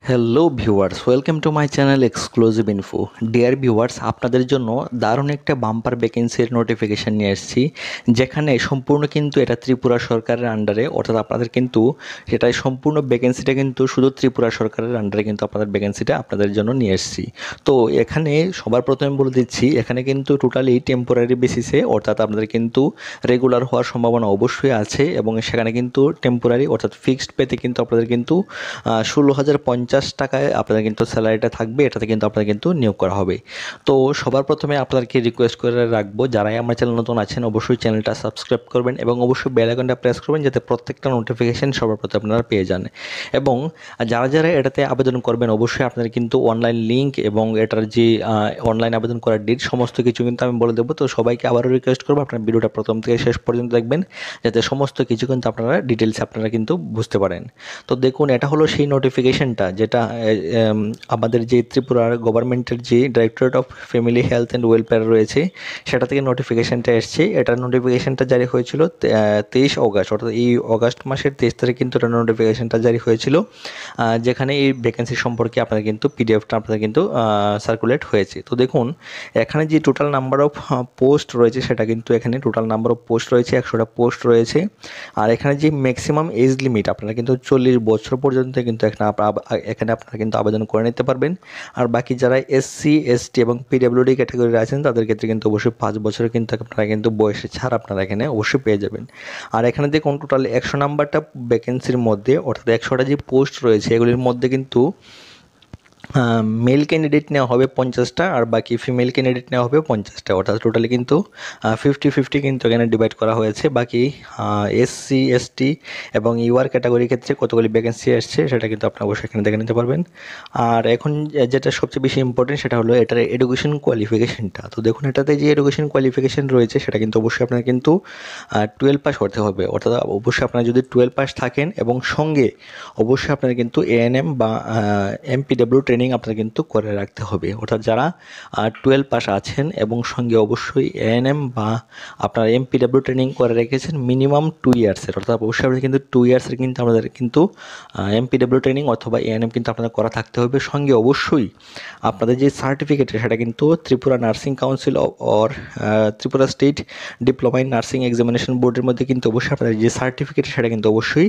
Hello viewers, welcome to my channel exclusive info. Dear viewers, আপনাদের জন্য দারুণ একটা বাম্পার ভ্যাকেন্সির নোটিফিকেশান নিয়ে এসেছি, যেখানে সম্পূর্ণ কিন্তু এটা ত্রিপুরা সরকারের আন্ডারে, অর্থাৎ আপনাদের কিন্তু সেটাই সম্পূর্ণ ভ্যাকেন্সিটা কিন্তু শুধু ত্রিপুরা সরকারের আন্ডারে কিন্তু আপনাদের ভ্যাকেন্সিটা আপনাদের জন্য নিয়ে এসেছি। তো এখানে সবার প্রথমে বলে দিচ্ছি, এখানে কিন্তু টোটালি টেম্পোরারি বেসিসে, অর্থাৎ আপনাদের কিন্তু রেগুলার হওয়ার সম্ভাবনা অবশ্যই আছে, এবং সেখানে কিন্তু টেম্পোরারি অর্থাৎ ফিক্সড পেতে কিন্তু আপনাদের কিন্তু 16,050 টাকায় আপনাদের কিন্তু স্যালারিটা থাকবে। এটাতে কিন্তু আপনাদের কিন্তু নিয়োগ করা হবে। তো সবার প্রথমে আপনাদেরকে রিকোয়েস্ট করে রাখবো, যারাই আমার চ্যানেল নতুন আছেন অবশ্যই চ্যানেলটা সাবস্ক্রাইব করবেন এবং অবশ্যই বেল আইকনটা প্রেস করবেন, যাতে প্রত্যেকটা নোটিফিকেশান সবার প্রথমে আপনারা পেয়ে যান। এবং যারা যারা এটাতে আবেদন করবেন অবশ্যই আপনাদের কিন্তু অনলাইন লিঙ্ক এবং এটার যে অনলাইন আবেদন করার ডেট সমস্ত কিছু কিন্তু আমি বলে দেবো। তো সবাইকে আবারও রিকোয়েস্ট করবো, আপনার ভিডিওটা প্রথম থেকে শেষ পর্যন্ত দেখবেন, যাতে সমস্ত কিছু কিন্তু আপনারা ডিটেলসে আপনারা কিন্তু বুঝতে পারেন। তো দেখুন, এটা হলো সেই নোটিফিকেশানটা যেটা আমাদের যে ত্রিপুরার গভর্নমেন্টের যে directorate of family health and welfare রয়েছে, সেটা থেকে নোটিফিকেশানটা এসছে। এটার নোটিফিকেশানটা জারি হয়েছিল 23 অগস্ট, অর্থাৎ এই অগস্ট মাসের 23 তারিখ কিন্তু এটা নোটিফিকেশানটা জারি হয়েছিল, যেখানে এই ভ্যাকেন্সি সম্পর্কে আপনাদের কিন্তু পিডিএফটা আপনাদের কিন্তু সার্কুলেট হয়েছে। তো দেখুন, এখানে যে টোটাল নাম্বার অফ পোস্ট রয়েছে, সেটা কিন্তু এখানে টোটাল নাম্বার অফ পোস্ট রয়েছে 100টা পোস্ট রয়েছে। আর এখানে যে ম্যাক্সিমাম এজ লিমিট আপনারা কিন্তু 40 বছর পর্যন্ত কিন্তু এখানে আপনারা কিন্তু আবেদন করে নিতে পারবেন। আর বাকি যারা এসসি, এসটি এবং পিডব্লিউডি ক্যাটাগরির আছেন তাদের ক্ষেত্রে কিন্তু অবশ্যই 5 বছরের কিন্তু আপনারা কিন্তু বয়সের ছাড় আপনারা এখানে অবশ্যই পেয়ে যাবেন। আর এখানে দেখুন, টোটাল 100 নাম্বারটা ভ্যাকেন্সির মধ্যে, অর্থাৎ 100টা যে পোস্ট রয়েছে এগুলির মধ্যে কিন্তু মেল ক্যান্ডিডেট নেওয়া হবে 50টা, আর বাকি ফিমেল ক্যান্ডিডেট নেওয়া হবে 50টা, অর্থাৎ টোটালি কিন্তু 50-50 কিন্তু এখানে ডিভাইড করা হয়েছে। বাকি এসসি, এসটি এবং ইউআর ক্যাটাগরির ক্ষেত্রে কতগুলি ভ্যাকেন্সি আসছে সেটা কিন্তু আপনি অবশ্যই এখানে দেখে নিতে পারবেন। আর এখন যেটা সবচেয়ে বেশি ইম্পর্টেন্ট সেটা হলো এটার এডুকেশন কোয়ালিফিকেশনটা। তো দেখুন, এটাতে যে এডুকেশন কোয়ালিফিকেশন রয়েছে সেটা কিন্তু অবশ্যই আপনার কিন্তু 12 পাস করতে হবে, অর্থাৎ অবশ্যই আপনারা যদি 12 পাস থাকেন এবং সঙ্গে অবশ্যই আপনার কিন্তু এএনএম বা এমপিডব্লিউ ট্রেনিং আপনার কিন্তু করে রাখতে হবে। অর্থাৎ যারা 12 পাস আছেন এবং সঙ্গে অবশ্যই এএনএম বা আপনার এমপিডব্লিউ ট্রেনিং করে রেখেছেন মিনিমাম 2 ইয়ার্সের, অর্থাৎ অবশ্যই আপনাদের কিন্তু 2 ইয়ার্সের কিন্তু আমাদের কিন্তু এমপিডব্লিউ ট্রেনিং অথবা এএনএম কিন্তু আপনাদের করা থাকতে হবে। সঙ্গে অবশ্যই আপনাদের যে সার্টিফিকেট সেটা কিন্তু Tripura nursing council or Tripura state diploma in nursing examination বোর্ডের মধ্যে কিন্তু অবশ্যই আপনাদের যে সার্টিফিকেট সেটা কিন্তু অবশ্যই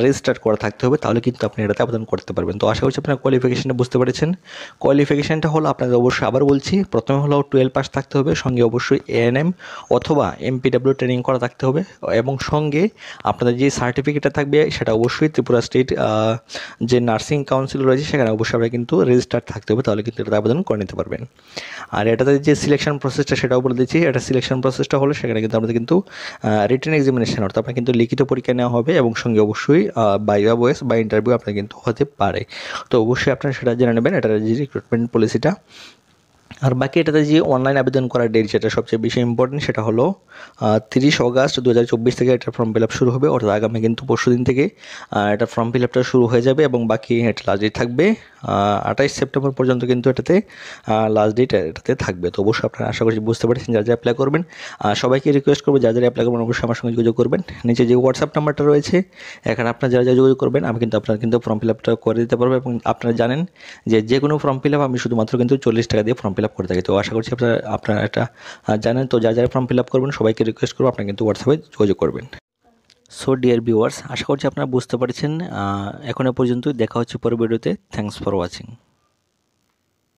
রেজিস্টার করা থাকতে হবে, তাহলে কিন্তু আপনি এটাতে আবেদন করতে পারবেন। তো আশা করছি আপনার কোয়ালিফিকেশনটা বুঝতে পেরেছেন। কোয়ালিফিকেশনটা হলো আপনাদের অবশ্যই আবার বলছি, প্রথমে হলো 12 পাস থাকতে হবে, সঙ্গে অবশ্যই এএনএম অথবা এমপিডব্লিউ ট্রেনিং করা থাকতে হবে, এবং সঙ্গে আপনাদের যে সার্টিফিকেটটা থাকবে সেটা অবশ্যই ত্রিপুরা স্টেট যে নার্সিং কাউন্সিল রয়েছে সেখানে অবশ্যই আপনার কিন্তু রেজিস্টার থাকতে হবে, তাহলে কিন্তু এটাতে আবেদন করে নিতে পারবেন। আর এটাতে যে সিলেকশন প্রসেসটা সেটাও বলে দিচ্ছি। এটা সিলেকশন প্রসেসটা হলো সেখানে কিন্তু আমাদের কিন্তু রিটেন এক্সামিনেশন, অর্থাৎ আপনার কিন্তু লিখিত পরীক্ষা নেওয়া হবে এবং সঙ্গে অবশ্যই বাইবা ভয়েস বা ইন্টারভিউ আপনার কিন্তু হতে পারে। তো অবশ্যই আপনারা সেটা জেনে নেবেন, এটার যে রিক্রুটমেন্ট পলিসিটা। আর বাকি এটাতে যে অনলাইন আবেদন করার ডেট যেটা সবচেয়ে বেশি ইম্পর্টেন্ট, সেটা হলো 30 অগস্ট 2024 থেকে এটা ফর্ম ফিল আপ শুরু হবে, অর্থাৎ আগামী কিন্তু পরশু দিন থেকে এটা ফর্ম ফিল আপটা শুরু হয়ে যাবে, এবং বাকি এটা লাস্ট ডেট থাকবে 28 সেপ্টেম্বর পর্যন্ত কিন্তু এটাতে লাস্ট ডেট এটাতে থাকবে। তো অবশ্যই আপনারা আশা করছি বুঝতে পারছেন, যারা যারা অ্যাপ্লাই করবেন। সবাইকে রিকোয়েস্ট করবো, যারা যারা অ্যাপ্লাই করবেন অবশ্যই আমার সঙ্গে যোগাযোগ করবেন। নিচে যে হোয়াটসঅ্যাপ নাম্বারটা রয়েছে, এখানে আপনারা যারা যারা যোগাযোগ করবেন আমি কিন্তু আপনারা কিন্তু ফর্ম ফিল আপটা করে দিতে পারবো। এবং আপনারা জানেন যে কোনো ফর্ম ফিল আপ আমি শুধুমাত্র কিন্তু 40 টাকা দিয়ে ফর্ম ফিল আপ করে থাকি। তো আশা করছি আপনারা এটা জানেন। তো যারা যারা ফর্ম ফিল আপ করবেন সবাইকে রিকোয়েস্ট করবো আপনারা কিন্তু হোয়াটসঅ্যাপে যোগাযোগ করবেন। সো ডিয়ার ভিউয়ার্স, আশা করছি আপনারা বুঝতে পারছেন। এখনো পর্যন্ত দেখা হচ্ছে পরের ভিডিওতে। Thanks for watching.